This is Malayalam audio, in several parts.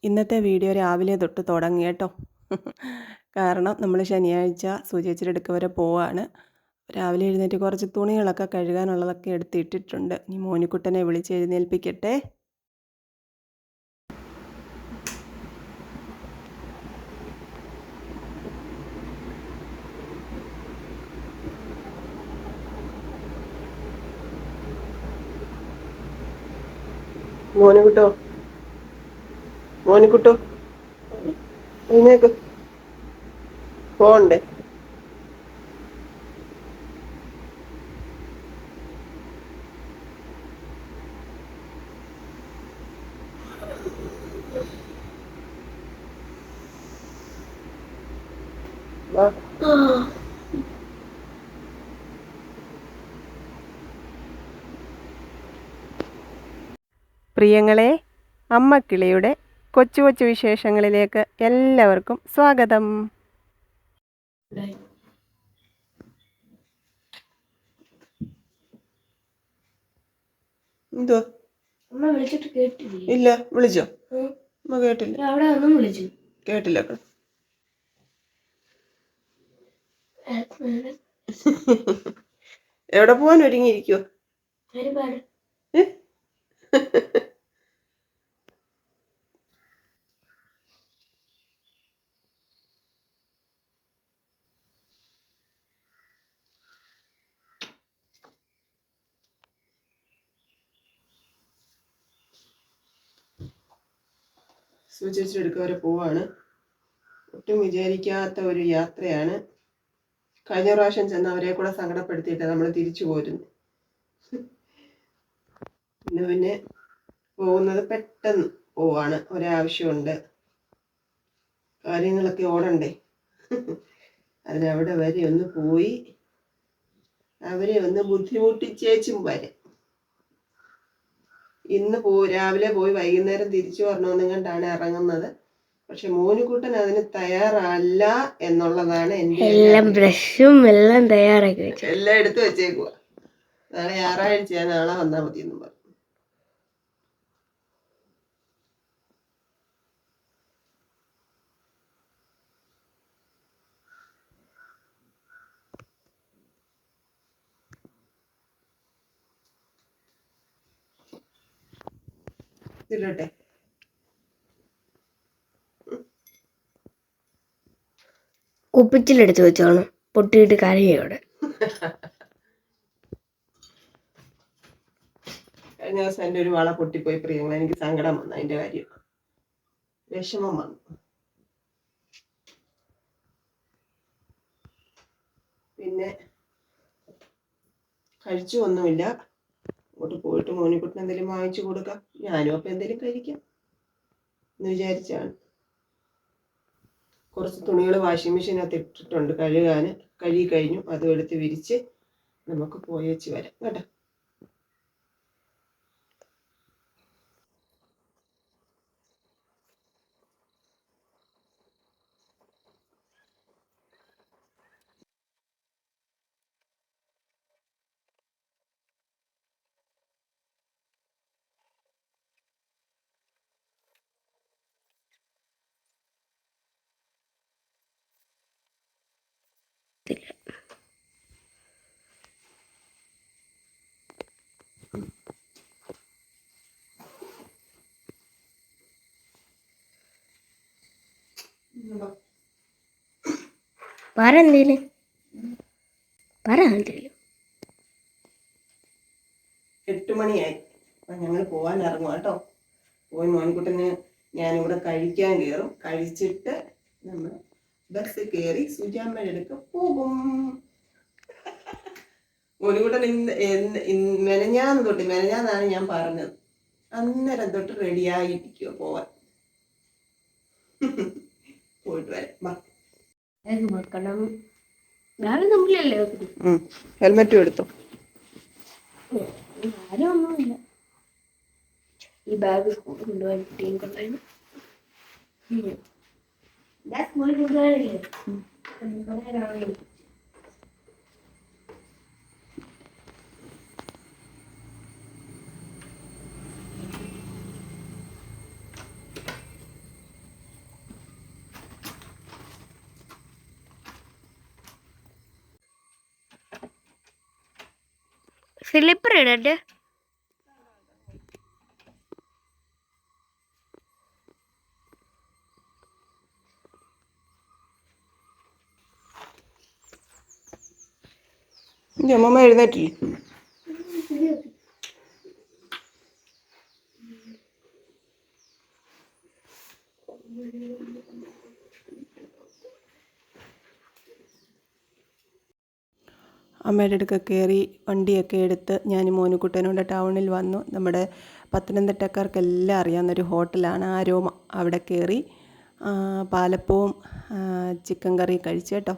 ഇന്നത്തെ വീഡിയോ രാവിലെ തൊട്ട് തുടങ്ങി കേട്ടോ. കാരണം നമ്മൾ ശനിയാഴ്ച സൂചിച്ചിട്ട് അടുക്ക വരെ പോവാണ്. രാവിലെ എഴുന്നേറ്റ് കുറച്ച് തുണികളൊക്കെ കഴുകാനുള്ളതൊക്കെ എടുത്തിട്ടിട്ടുണ്ട്. ഇനി മോനിക്കുട്ടനെ വിളിച്ച് എഴുന്നേൽപ്പിക്കട്ടെ. മോനിക്കുട്ടോ, മോനിക്കുട്ടോ എഴുന്നേക്ക്, പോണ്ടേ? പ്രിയങ്ങളെ, അമ്മക്കിളിയുടെ കൊച്ചു കൊച്ചു വിശേഷങ്ങളിലേക്ക് എല്ലാവർക്കും സ്വാഗതം. എന്തോ ഇല്ല, വിളിച്ചോ? അമ്മ കേട്ടില്ല. കേട്ടില്ല. എവിടെ പോവാൻ ഒരുങ്ങിയിരിക്കോ? സൂചിച്ചെടുക്ക വരെ പോവാണ്. ഒട്ടും വിചാരിക്കാത്ത ഒരു യാത്രയാണ്. കഴിഞ്ഞ പ്രാവശ്യം ചെന്ന് അവരെ കൂടെ സങ്കടപ്പെടുത്തിയിട്ട് നമ്മൾ തിരിച്ചു പോരുന്നു. പിന്നെ പോകുന്നത് പെട്ടെന്ന് പോവാണ്. ഒരാവശ്യമുണ്ട്, കാര്യങ്ങളൊക്കെ ഓടണ്ടേ. അതിനവിടെ വരെ ഒന്ന് പോയി അവരെ ഒന്ന് ബുദ്ധിമുട്ടിച്ചേച്ചും വരെ. ഇന്ന് രാവിലെ പോയി വൈകുന്നേരം തിരിച്ചു വരണമെന്നും കണ്ടാണ് ഇറങ്ങുന്നത്. പക്ഷെ മോനുകുട്ടൻ അതിന് തയ്യാറല്ല എന്നുള്ളതാണ് എൻ്റെ. എല്ലാം ബ്രഷും എല്ലാം തയ്യാറാക്കി വെച്ചു, എല്ലാം എടുത്തു വെച്ചേക്കുക. നാളെ ഞായറാഴ്ച, നാളെ വന്നാൽ മതി എന്നും പറഞ്ഞു. ഇല്ലട്ടെ, കുപ്പിച്ചിലെടുത്ത് വെച്ചോണം, പൊട്ടിയിട്ട് കരയോടെ. കഴിഞ്ഞ ദിവസം എൻ്റെ ഒരു വള പൊട്ടിപ്പോയി പ്രിയങ്ങൾ. എനിക്ക് സങ്കടം വന്നു, അതിൻ്റെ കാര്യം വിഷമം വന്നു. പിന്നെ കഴിച്ചു ഒന്നുമില്ല. അങ്ങോട്ട് പോയിട്ട് മോനിക്കുട്ടിന് എന്തെങ്കിലും വാങ്ങിച്ചു കൊടുക്കാം, ഞാനും അപ്പം എന്തെങ്കിലും കഴിക്കാം എന്ന് വിചാരിച്ചാണ്. കുറച്ച് തുണികൾ വാഷിംഗ് മെഷീനകത്ത് ഇട്ടിട്ടുണ്ട് കഴുകാൻ. കഴുകി കഴിഞ്ഞു, അതും എടുത്ത് വിരിച്ച് നമുക്ക് പോയേച്ച് വരാം കേട്ടോ. പറ എന്തേലും, പറ എന്തേലും. 8 മണിയായി. അപ്പം ഞങ്ങൾ പോകാൻ ഇറങ്ങും കേട്ടോ. പോയി മോനിക്കുട്ടന് ഞാനിവിടെ കഴിക്കാൻ കയറും. കഴിച്ചിട്ട് നമ്മൾ ബസ് കയറി സുജാമ്മയുടെ അടുത്ത് പോകും. മോനിക്കുട്ടൻ മെനഞ്ഞാന്നാണ് ഞാൻ പറഞ്ഞത്. അന്നേരം തൊട്ട് റെഡിയായിരിക്കുമോ പോവാൻ. പോയിട്ട് വരാം. ഹെൽമെറ്റും എടുത്തോ. ആരും ഒന്നുമില്ല. ഈ ബാഗ് സ്കൂളിൽ കൊണ്ടുപോകാൻ കുട്ടിയും കൊണ്ടായിരുന്നു. സ്കൂളിൽ കൊണ്ടുപോകാനില്ലേ? സ്ലിപ്പർ ഇടട്ടെ. അമ്മ എഴുന്നേറ്റില്ലേ? അമ്മയുടെ അടുക്ക കയറി വണ്ടിയൊക്കെ എടുത്ത് ഞാൻ മോനുകുട്ടനോട് ടൗണിൽ വന്നു. നമ്മുടെ പത്തനംതിട്ടക്കാർക്കെല്ലാം അറിയാവുന്നൊരു ഹോട്ടലാണ് ആരോമ. അവിടെ കയറി പാലപ്പവും ചിക്കൻ കറി കഴിച്ചു കേട്ടോ.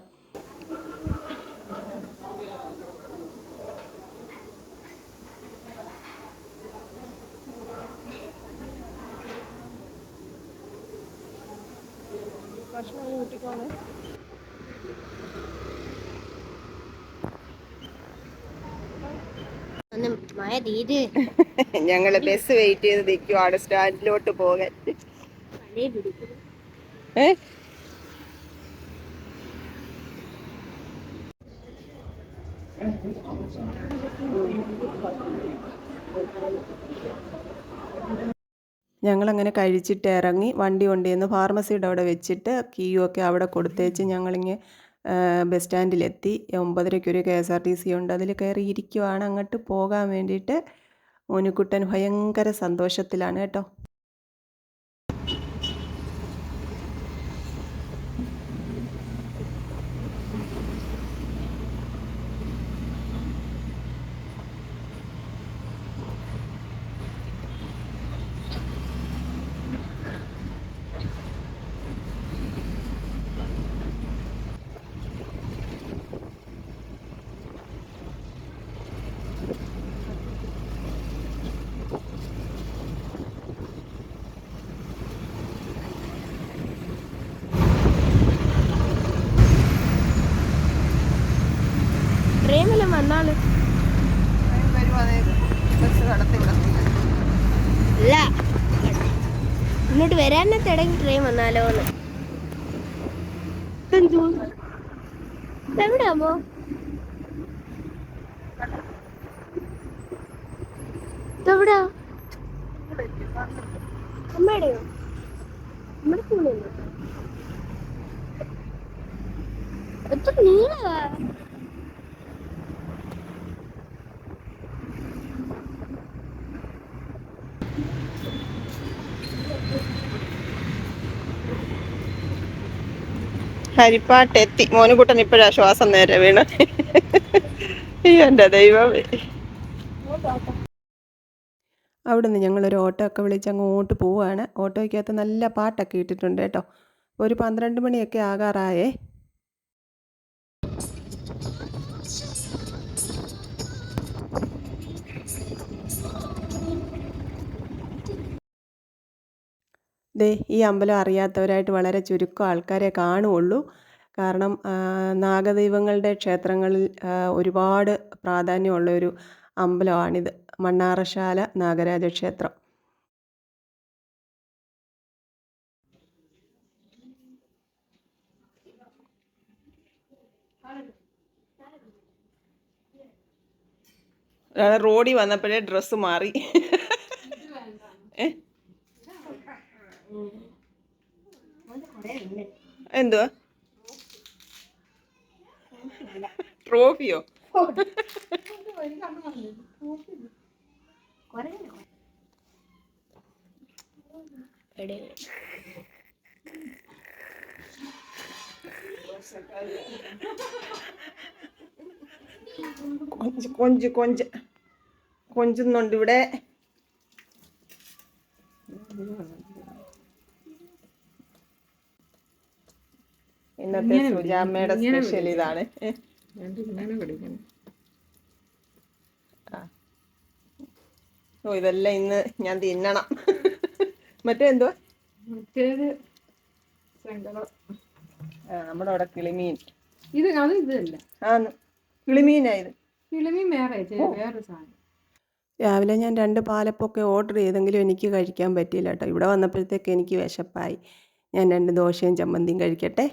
ഞങ്ങള് ബസ് വെയിറ്റ് ചെയ്ത് നിൽക്കുവാണ് സ്റ്റാൻഡിലോട്ട് പോകാൻ. ഞങ്ങളങ്ങനെ കഴിച്ചിട്ട് ഇറങ്ങി. വണ്ടി കൊണ്ടുവന്ന് ഫാർമസിയുടെ അവിടെ വെച്ചിട്ട് കീയും ഒക്കെ അവിടെ കൊടുത്തേച്ച് ഞങ്ങളിങ്ങനെ ബസ് സ്റ്റാൻഡിലെത്തി. 9:30 ഒരു KSRTC ഉണ്ട്, അതിൽ കയറി ഇരിക്കുവാണ് അങ്ങോട്ട് പോകാൻ വേണ്ടിയിട്ട്. മോനുകുട്ടൻ ഭയങ്കര സന്തോഷത്തിലാണ് കേട്ടോ. അല്ല, ഇങ്ങോട്ട് വരാനെ തുടങ്ങി ട്രെയിൻ വന്നാലോ. എവിടെയാമോ? എവിടാ? അമ്മയുടെയോ? നമ്മുടെ സ്കൂളിലോ? എത്ര നീളവാ? ഹരിപ്പാട്ടെത്തി. മോനുകുട്ടൻ ഇപ്പോഴാ ശ്വാസം നേരെ വീണ്. എൻ്റെ ദൈവമേ. അവിടെ നിന്ന് ഞങ്ങളൊരു ഓട്ടോ ഒക്കെ വിളിച്ച് അങ്ങോട്ട് പോവുകയാണ്. ഓട്ടോയ്ക്കകത്ത് നല്ല പാട്ടൊക്കെ ഇട്ടിട്ടുണ്ട് കേട്ടോ. ഒരു 12 മണിയൊക്കെ ആകാറായേ. ദേ ഈ അമ്പലം അറിയാത്തവരായിട്ട് വളരെ ചുരുക്കം ആൾക്കാരെ കാണുകയുള്ളൂ. കാരണം നാഗദൈവങ്ങളുടെ ക്ഷേത്രങ്ങളിൽ ഒരുപാട് പ്രാധാന്യമുള്ളൊരു അമ്പലമാണിത്. മണ്ണാറശാല നാഗരാജ ക്ഷേത്രം. റോഡിൽ വന്നപ്പോഴേ ഡ്രസ്സ് മാറി. എന്തുവാ? ട്രോഫിയോ? കൊഞ്ചുന്നുണ്ട് ഇവിടെ. ഇന്നത്തെ സുജാമ്മയുടെ സ്പെഷ്യൽ ഇതാണ്. ഓ ഇതെല്ലാം ഇന്ന് ഞാൻ തിന്നണം. മറ്റേ എന്തുവാ? നമ്മുടെ അവിടെ കിളിമീൻ. ഇത് അത് ഇതല്ല, കിളിമീനായത്. കിളിമീൻ വേറെ സാധനം. രാവിലെ ഞാൻ 2 പാലപ്പൊക്കെ ഓർഡർ ചെയ്തെങ്കിലും എനിക്ക് കഴിക്കാൻ പറ്റിയില്ല കേട്ടോ. ഇവിടെ വന്നപ്പോഴത്തേക്ക് എനിക്ക് വിശപ്പായി. ഞാൻ 2 ദോശയും ചമ്മന്തിയും കഴിക്കട്ടെ.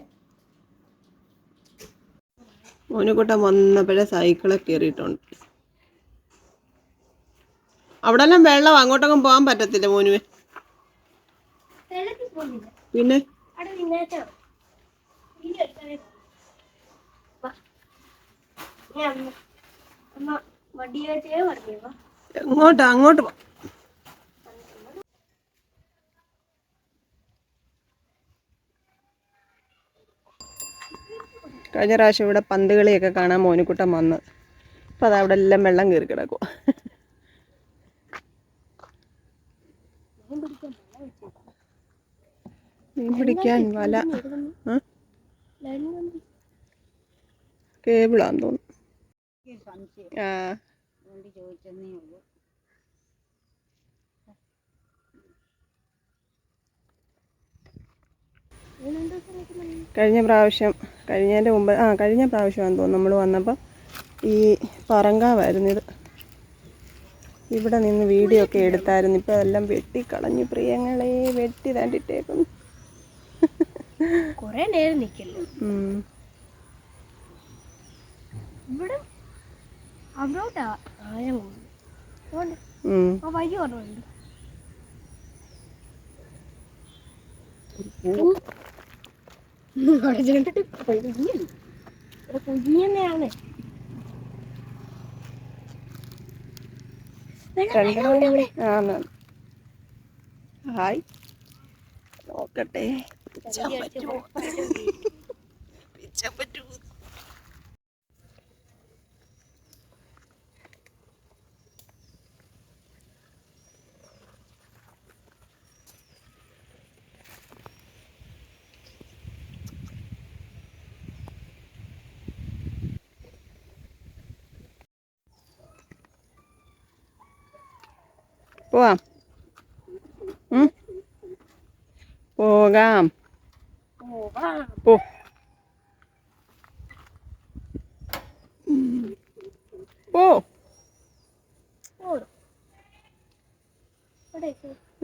മോനുകുട്ടൻ വന്നപ്പോഴേ സൈക്കിളെ കയറിയിട്ടുണ്ട്. അവിടെ എല്ലാം വെള്ളം, അങ്ങോട്ടൊന്നും പോകാൻ പറ്റത്തില്ല മോനുവേ. വെള്ളത്തിൽ പോകുന്നില്ല. പിന്നെ അവിടെ നിന്നേറ്റോ. വീഡിയോ എടുക്കാനേ പോ. വാ. ഞാൻ അമ്മ വടിയേറ്റേ പറഞ്ഞു. വാ. എങ്ങോട്ടാ? അങ്ങോട്ട് പോ. കഴിഞ്ഞ പ്രാവശ്യം ഇവിടെ പന്ത് കളിയൊക്കെ കാണാൻ മോനുക്കുട്ടൻ വന്ന്. അപ്പം അത് അവിടെ എല്ലാം വെള്ളം കയറി കിടക്കും. മീൻ പിടിക്കാൻ വല, കേബിളാന്ന് തോന്നുന്നു. ആ കഴിഞ്ഞ പ്രാവശ്യമാണെന്ന് തോന്നുന്നു നമ്മൾ വന്നപ്പോൾ ഈ പറങ്കാവായിരുന്നു ഇത്. ഇവിടെ നിന്ന് വീഡിയോ ഒക്കെ എടുത്തായിരുന്നു. ഇപ്പം എല്ലാം വെട്ടിക്കളഞ്ഞു പ്രിയങ്ങളെ, വെട്ടി താണ്ടിട്ടേക്കുന്നു. കൊറേ നേരം നിൽക്കല്ലോ ഇവിടെ. അവിടോട്ടാ ആഴം കൊണ്ട് വഴി ഓർമ്മയുണ്ട്. കുഞ്ഞിനെയാണ് ഹായ്, നോക്കട്ടെ. പോവാം. പോകാം. പോ. പോ.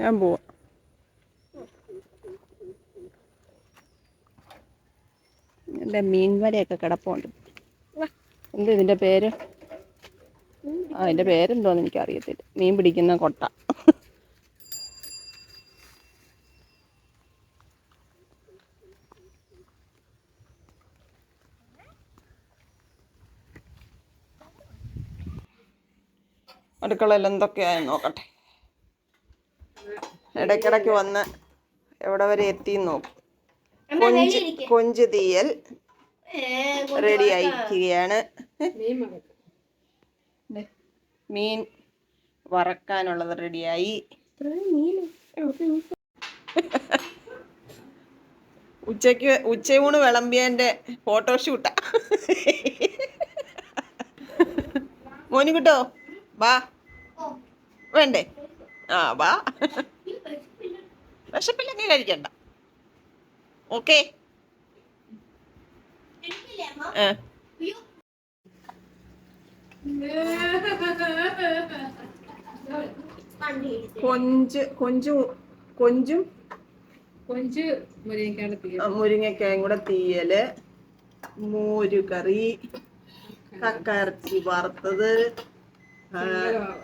ഞാൻ പോവാം. എൻ്റെ മീൻ വലയൊക്കെ കിടപ്പുണ്ട്. എന്ത് ഇതിൻ്റെ പേര്? അതിൻ്റെ പേരെന്തോന്ന് എനിക്കറിയത്തില്ല. മീൻ പിടിക്കുന്ന കൊട്ട. അടുക്കളയിൽ എന്തൊക്കെയായെന്ന് നോക്കട്ടെ. ഇടയ്ക്കിടയ്ക്ക് വന്ന് എവിടെ വരെ എത്തിയെന്ന് നോക്കും. കൊഞ്ച് തീയൽ റെഡി ആയിരിക്കുകയാണ്. മീൻ വറക്കാനുള്ളത് റെഡിയായി. ഉച്ചയൂണ് വിളമ്പിയതിൻ്റെ ഫോട്ടോഷൂട്ടാ. മോനിക്കുട്ടോ വാ. വേണ്ടേ? ആ വാ. വിശപ്പില്ലെങ്കിൽ കഴിക്കണ്ട. ഓക്കെ. കൊഞ്ചും മുരിങ്ങക്കായും കൂടെ തീയല്, മോരുകറി, കക്കയിറച്ചി വറുത്തത്,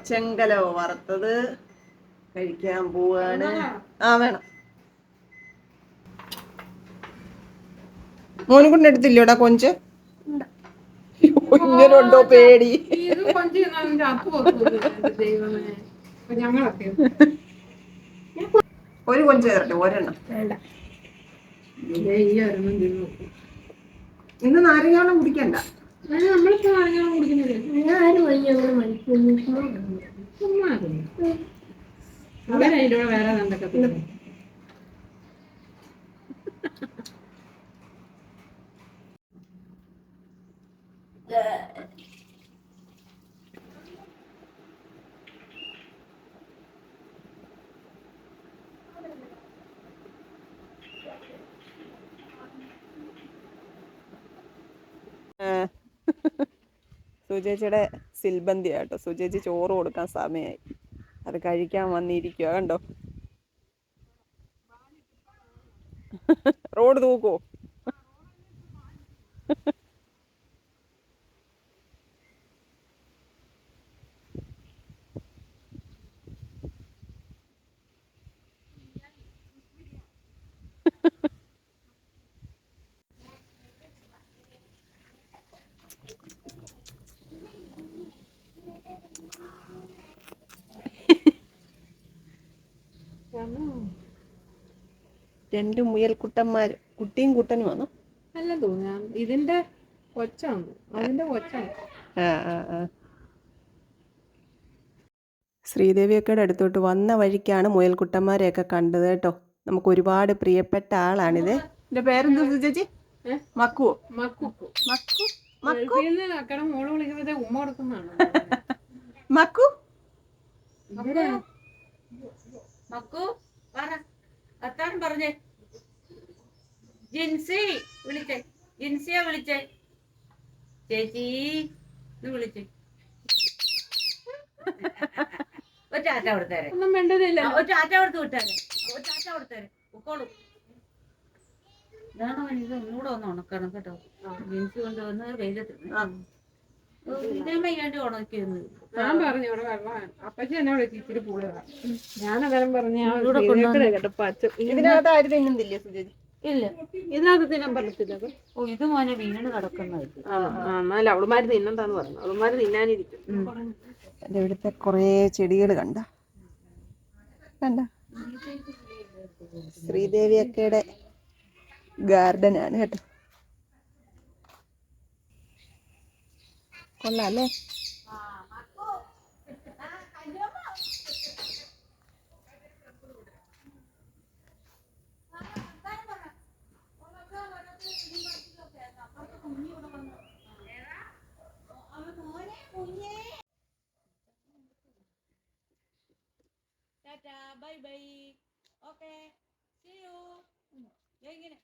ചെങ്കലവ വറുത്തത് കഴിക്കാൻ പോവാണ്. വേണം. മോനുകൊണ്ട് എടുത്തില്ലോടാ കൊഞ്ച്? കുഞ്ഞിനുണ്ടോ പേടി? ഒരു കൊഞ്ച് തരട്ടെ? ഒരെണ്ണം ഇന്ന് നാരങ്ങാവെള്ളം കുടിക്കണ്ട. നമ്മളിപ്പോ നാരങ്ങാവെള്ളം കുടിക്കുന്നില്ല. അതിൻ്റെ വേറെ എന്തൊക്കെ സുചേച്ചിയുടെ സിൽബന്തി ആട്ടോ. സുചേച്ചി ചോറ് കൊടുക്കാൻ സമയമായി. അത് കഴിക്കാൻ വന്നിരിക്കുക. കണ്ടോ? റോഡ് തൂക്കോ? രണ്ട് മുയൽക്കുട്ടന്മാർ, കുട്ടിയും കുട്ടനും വന്നു. അല്ല തോന്നുന്നു ഇതിന്റെ കൊച്ചാണ്, അതിന്റെ കൊച്ചാണ്. ആ ആ ആ ശ്രീദേവിയൊക്കെയുടെ അടുത്തോട്ട് വന്ന വഴിക്കാണ് മുയൽക്കുട്ടന്മാരെയൊക്കെ കണ്ടത് കേട്ടോ. നമുക്ക് ഒരുപാട് പ്രിയപ്പെട്ട ആളാണിത്. എൻ്റെ പേരെന്താ ചേച്ചി? മക്കുവോ? മക്കു മക്കു അക്കടെ മോള് വിളിക്കുമ്പോഴത്തെ ഉമ്മ കൊടുക്കുന്നതാണ്. മക്കു മക്കു പറ, വർത്താനം പറഞ്ഞേ. ജിൻസി വിളിച്ചേ, ജിൻസിയെ വിളിച്ചേ, ചേച്ചി വിളിച്ചേ. ഒരു ടാറ്റ കൊടുത്തേരെ, ഒന്നും വേണ്ടതില്ല. ഒരു ടാറ്റ കൊടുത്ത് വിട്ടേരെ, ഒരു ടാറ്റ കൊടുത്തേരെ ഉക്കോളൂ. ഇതാണ് ഇത് ഒന്നുകൂടെ ഒന്ന് ഉണക്കണം കേട്ടോ. ജിൻസി കൊണ്ടുവന്ന് വെയിലത്ത് ഇതേ വയ്യാണ്ട് ഉണക്കിയിരുന്നു. ഞാൻ പറഞ്ഞു ഇവിടെ വെള്ളം അപ്പച്ചി എന്നെ വിളിച്ച് ഇച്ചിരി പുളിയതാ. ഞാനന്നേരം പറഞ്ഞ ഇതിനകത്ത് ആരും തിന്നുന്നില്ലേ സുജി? ഇല്ല, ഇതിനകത്ത് തിന്നാൻ പറ്റത്തില്ല. ഓ ഇത് മോനെ വീണ് കിടക്കുന്നതായിരിക്കും. എന്നാലും അവളുമാര് തിന്നണ്ടാന്ന് പറഞ്ഞു. അവളുമാര് തിന്നാനിരിക്കും. എൻ്റെ ഇവിടുത്തെ കുറേ ചെടികൾ കണ്ട ശ്രീദേവിയൊക്കെയുടെ ഗാർഡനാണ് കേട്ടോ. കൊള്ളാം അല്ലേ? Bye bye, okay, see you. എങ്ങനെ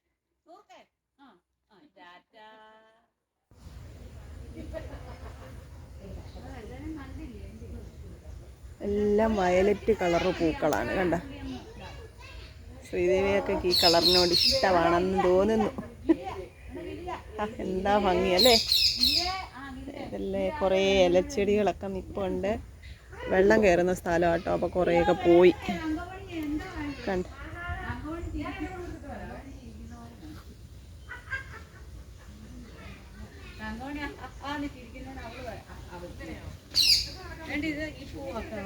ഓക്കെ, ടാറ്റ. എല്ലാം വയലറ്റ് കളറ് പൂക്കളാണ് കണ്ട. ശ്രീദേവിയൊക്കെ ഈ കളറിനോട് ഇഷ്ടമാണെന്ന് തോന്നുന്നു. എന്താ ഭംഗിയല്ലേ? ഇതല്ലേ കുറേ ഇലച്ചെടികളൊക്കെ നിൽപ്പുണ്ട്. വെള്ളം കയറുന്ന സ്ഥലം കേട്ടോ. അപ്പോൾ കുറേയൊക്കെ പോയി കണ്ട. ഈ പൂവൊക്കെ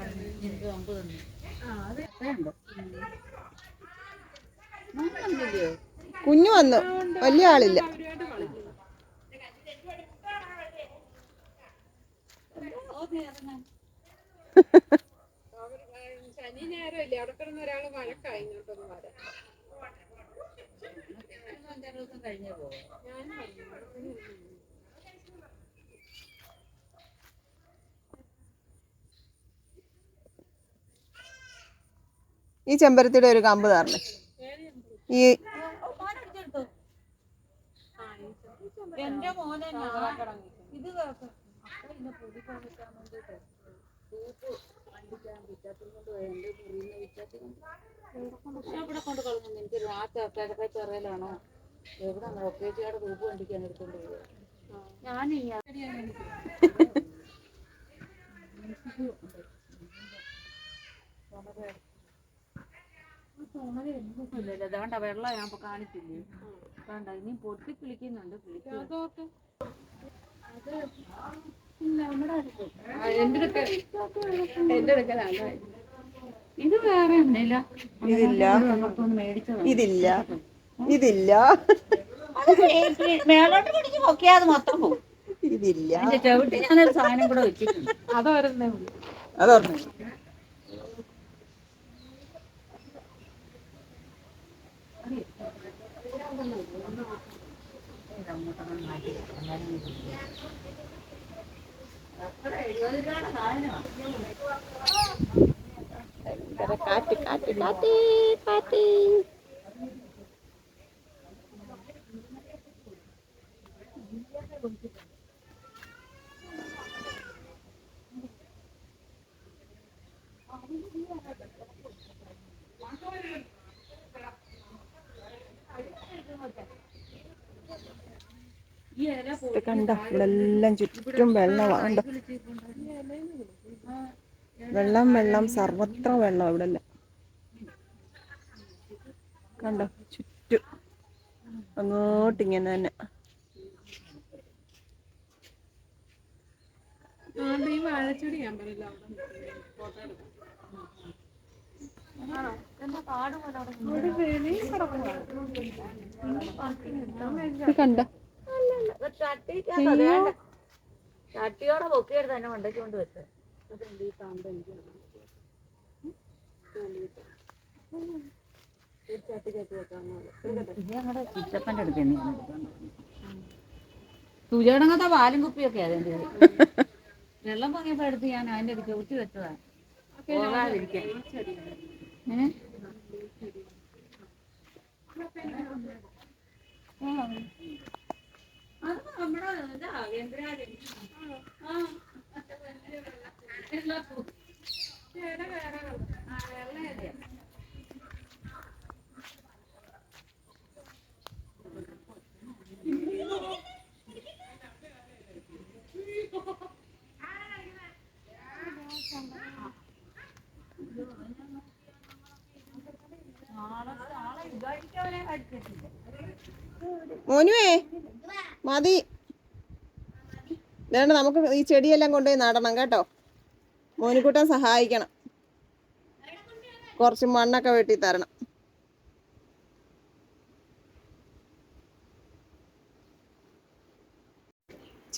എനിക്ക് അമ്പ് തന്നെ. കുഞ്ഞു വന്നു, വലിയ ആളില്ല. ശനി ഞായറും അല്ലേ അവിടെ കിടന്ന ഒരാള് വഴക്കായി ഇങ്ങോട്ടൊന്നും വരാം. കഴിഞ്ഞേ പോവാം. ഈ ചെമ്പരത്തിയുടെ ഒരു കമ്പ് തരണേ. ഈ എന്റെ മോനെ ഇത് ഇവിടെ കൊണ്ട് കളഞ്ഞു. എനിക്ക് കിഴക്കേ ചെറയിലാണോ എവിടെ നോക്കേച്ചിയുടെ തൂപ്പ് കണ്ടിക്കാൻ എടുത്തോണ്ട് പോവുക. ഞാനീ തോന്നലൊന്നുമില്ലല്ലോ. അതാണ്ട വെള്ളം ഞാൻ കാണിച്ചില്ലേ, വേണ്ട ഇനി പൊട്ടി കിളിക്കുന്നുണ്ട്. ഇത് വേറെ ഒന്നില്ല, ഇതില്ല, ഇതില്ല, ഇതില്ല, മേളോട്ട് പിടിച്ച് നോക്കിയാൽ അത് മൊത്തം പോകും. ഇതില്ല. ചവിട്ടി ഞാനൊരു സാധനം കൂടെ വെച്ചിട്ടുണ്ട്. അതോരന്നേ ഉള്ളൂ. അതോർമ്മ കാറ്റ് കാറ്റ് കാറ്റ് കാറ്റ്. കണ്ട ഇവിടെ എല്ലാം ചുറ്റും വെള്ളമാണ്. വെള്ളം വെള്ളം സർവത്ര വെള്ളം ഇവിടെ എല്ലാം കണ്ടോ. ചുറ്റും അങ്ങോട്ടിങ്ങനെ തന്നെ. ഈ വാഴച്ചെടി ഞാൻ പറയില്ല അവിടെ ഫോട്ടോ എടുക്കാം. എന്താ കാട് പോലെ അവിടെ ഇവിടെ വെളിയിൽ കിടക്കുവാ. ഇത് കണ്ടോ? ചട്ടിയോടെ പൊക്കിയെടുത്ത് തന്നെ കൊണ്ടേക്ക് കൊണ്ട് വെച്ചത്. ഞങ്ങളുടെ ചിറ്റപ്പൻ്റെ അടുത്ത് തന്നെയാണ് തുജടങ്ങത്തെ പാലും കുപ്പിയൊക്കെ അതിൻ്റെ വെള്ളം പൊങ്ങിയപ്പോ എടുത്ത് ഞാൻ അതിൻ്റെ അടുത്ത് ഊറ്റി വെച്ചതാണ് പോകാതിരിക്കാൻ. അത് നമ്മുടെ മോനുവേ മതി. വേണ്ട, നമുക്ക് ഈ ചെടിയെല്ലാം കൊണ്ടുപോയി നടണം കേട്ടോ. മോനുകുട്ടൻ സഹായിക്കണം, കുറച്ച് മണ്ണൊക്കെ വെട്ടി തരണം.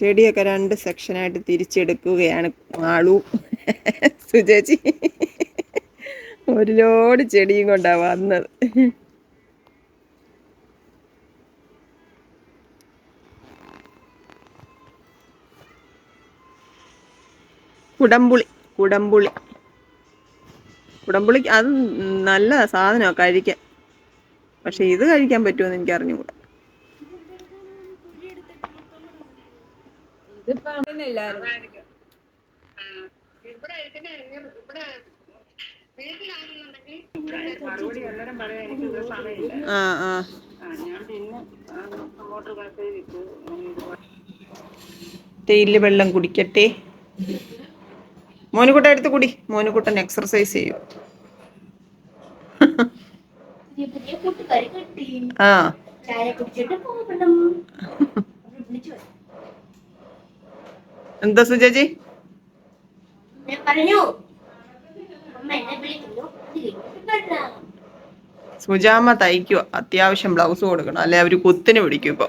ചെടിയൊക്കെ 2 സെക്ഷനായിട്ട് തിരിച്ചെടുക്കുകയാണ് ആളു. സുചേച്ചി ഒരു ലോഡ് ചെടിയും കൊണ്ടാ വന്നത്. കുടംപുളി കുടംപുളി കുടംപുളി അത് നല്ല സാധനമാണ് കഴിക്കാൻ. പക്ഷെ ഇത് കഴിക്കാൻ പറ്റുമെന്ന് എനിക്ക് അറിഞ്ഞുകൂടാ. ആ ആ തേയില വെള്ളം കുടിക്കട്ടെ. മോനുകുട്ടൻ എടുത്ത് കുടി. മോനുകുട്ടൻ എക്സർസൈസ് ചെയ്യും. ആ എന്താ സുജേജി സുജാമ്മ തയ്ക്കുക. അത്യാവശ്യം ബ്ലൗസ് കൊടുക്കണം, അല്ലെ അവര് കുത്തിന് പിടിക്കും ഇപ്പൊ.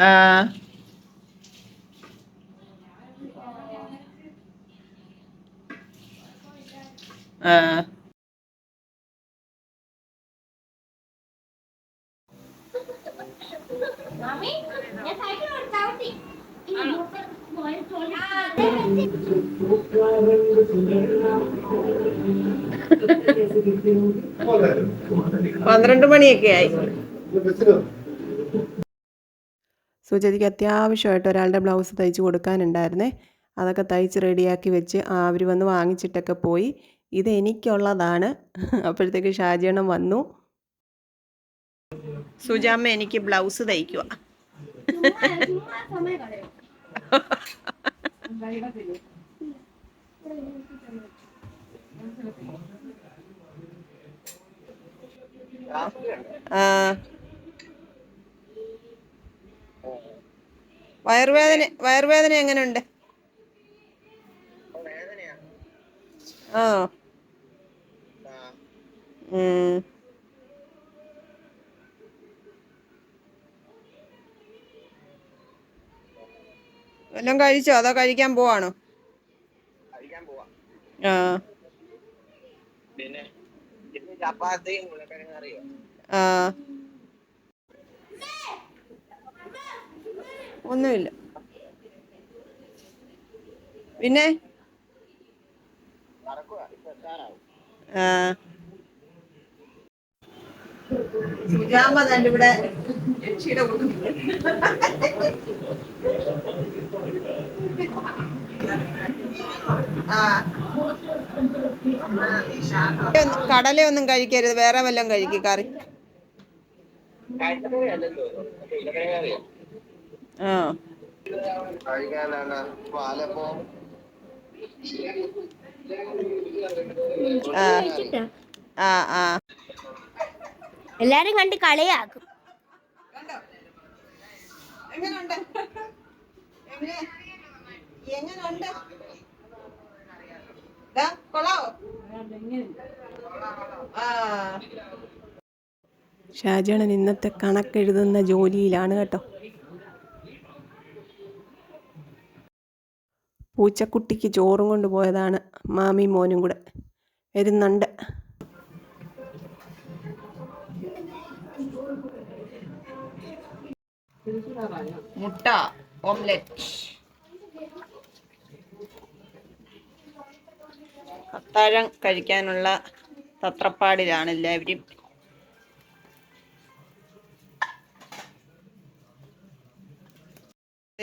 ആ ആ പന്ത്രണ്ട് മണിയൊക്കെ ആയി. സുജതിക്ക് അത്യാവശ്യമായിട്ട് ഒരാളുടെ ബ്ലൗസ് തയ്ച്ച് കൊടുക്കാനുണ്ടായിരുന്നേ. അതൊക്കെ തയ്ച്ച് റെഡിയാക്കി വെച്ച് അവർ വന്ന് വാങ്ങിച്ചിട്ടൊക്കെ പോയി. ഇത് എനിക്കുള്ളതാണ്. അപ്പോഴത്തേക്ക് ഷാജിയണ്ണം വന്നു. സുജാമ്മ എനിക്ക് ബ്ലൗസ് തയ്ക്കുക. വയറുവേദന എങ്ങനെയുണ്ട്? ആ വല്ലതും കഴിച്ചോ അതോ കഴിക്കാൻ പോവാണോ? ആ ആ ഒന്നുമില്ല. പിന്നെ സുജാമ്മ തന്നെ ഇവിടെ രക്ഷയുടെ കടലയൊന്നും കഴിക്കരുത്, വേറെ വല്ലതും കഴിക്കും കറി. എല്ലാരും കണ്ട് കളിയാക്കും. എങ്ങനുണ്ട്? ദാ, കൊള്ളാവോ? ആ. ഷാജാണൻ ഇന്നത്തെ കണക്കെഴുതുന്ന ജോലിയിലാണ് കേട്ടോ. പൂച്ചക്കുട്ടിക്ക് ചോറും കൊണ്ട് പോയതാണ് മാമിയും മോനും കൂടെ. വരുന്നുണ്ട്. മുട്ട ഓംലെറ്റ്. അത്താഴം കഴിക്കാനുള്ള തത്രപ്പാടിലാണ് എല്ലാവരും.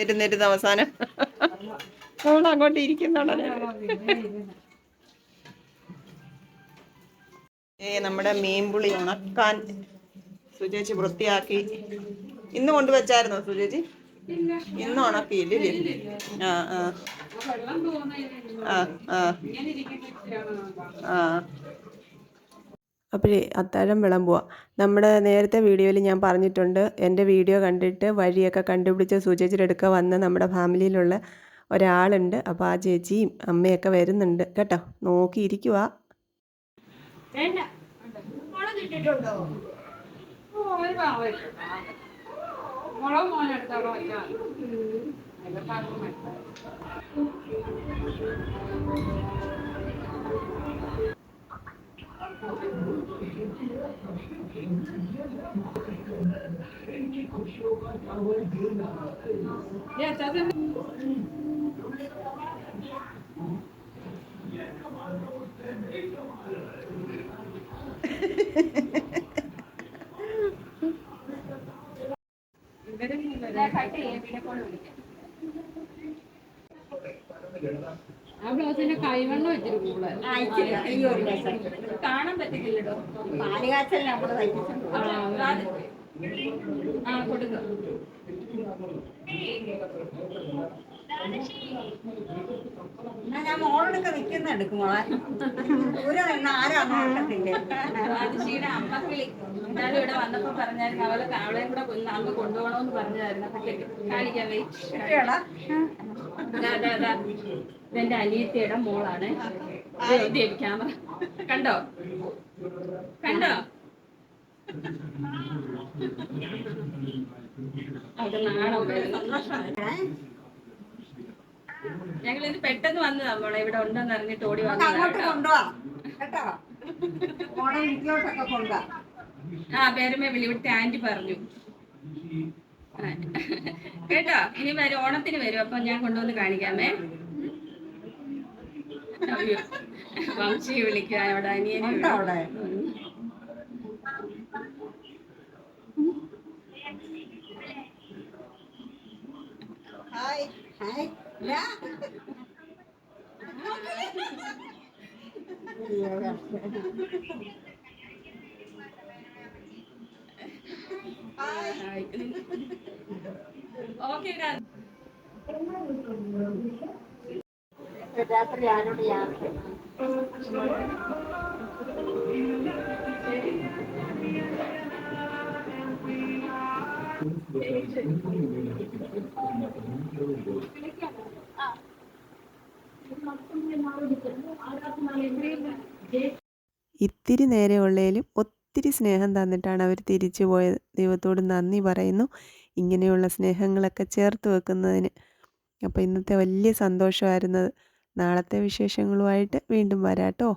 ഇരുന്നിരുന്ന് അവസാനം നമ്മൾ അങ്ങോട്ട് ഇരിക്കുന്നുണ്ടല്ലോ. നമ്മുടെ മീൻപുളി ഉണക്കാൻ സുചേച്ചി വൃത്തിയാക്കി. ഇന്ന് കൊണ്ടുവച്ചായിരുന്നോ സുചേച്ചി? ഇന്ന് ഉണക്കിയില്ലേ? ആ ആ ആ ആ ആ. അപ്പോഴേ അത്താഴം വിളമ്പുക. നമ്മുടെ നേരത്തെ വീഡിയോയിൽ ഞാൻ പറഞ്ഞിട്ടുണ്ട്, എൻ്റെ വീഡിയോ കണ്ടിട്ട് വഴിയൊക്കെ കണ്ടുപിടിച്ച് സുചേച്ചിയുടെ അടുക്ക വന്ന് നമ്മുടെ ഫാമിലിയിലുള്ള ഒരാളുണ്ട്. അപ്പോൾ ആ ചേച്ചിയും അമ്മയൊക്കെ വരുന്നുണ്ട് കേട്ടോ. നോക്കിയിരിക്കുക. മുളക് മോനെടുത്തോളൂ വയ്ക്കാം. ആ ബ്ലൗസിന്റെ കൈവണ്ണം വെച്ചിട്ട് കൂടുതൽ കാണാൻ പറ്റില്ലല്ലോ. പാലുകാച്ചൽ നമ്മള് ആ കൊടുക്ക. ഞാൻ മോളോടൊക്കെ നിൽക്കുന്ന എടുക്കും മോളെ. ദൂരെ നിന്ന് ആരാ നോക്കത്തില്ലേ? രാജശ്രീയുടെ അമ്മ കിളി എന്നാലും ഇവിടെ വന്നപ്പോ പറഞ്ഞായിരുന്നു അവളെയും കൂടെ അമ്മ കൊണ്ടുപോകണമെന്ന് പറഞ്ഞായിരുന്നു. കാണിക്കാൻ കിട്ടിയോടാ? ഇതെന്റെ അനിയത്തിയുടെ മോളാണ്. ക്യാമറ കണ്ടോ കണ്ടോ? അത് നാണം. ഞങ്ങളിത് പെട്ടെന്ന് വന്നതാ മോളെ. ഇവിടെ ഉണ്ടെന്ന് അറിഞ്ഞിട്ട് ഓടി അങ്ങോട്ട് കൊണ്ടുപോവാ കേട്ടോ. മോളെ വീട്ടിലോട്ടൊക്കെ കൊണ്ടുപോവാ. ആ പേരമ്മ വിളി. ഇവിടുത്തെ ആന്റി പറഞ്ഞു കേട്ടോ. ഇനി വരും, ഓണത്തിന് വരും. അപ്പൊ ഞാൻ കൊണ്ടുവന്ന് കാണിക്കാമേ. വംശിയെ വിളിക്കാൻ അവിടെ അനിയനെ അവിടെ ഹായ് ഹായ്. ഓക്കെ രാത്രി ആരോട് യാത്ര ഇത്തിരി നേരെ ഉള്ളതിലും ഒത്തിരി സ്നേഹം തന്നിട്ടാണ് അവർ തിരിച്ചു പോയത്. ദൈവത്തോട് നന്ദി പറയുന്നു ഇങ്ങനെയുള്ള സ്നേഹങ്ങളൊക്കെ ചേർത്ത് വെക്കുന്നതിന്. അപ്പോൾ ഇന്നത്തെ വലിയ സന്തോഷമായിരുന്നത്. നാളത്തെ വിശേഷങ്ങളുമായിട്ട് വീണ്ടും വരാട്ടോ.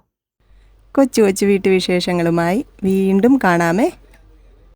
കൊച്ചു കൊച്ചു വീട്ടുവിശേഷങ്ങളുമായി വീണ്ടും കാണാമേ.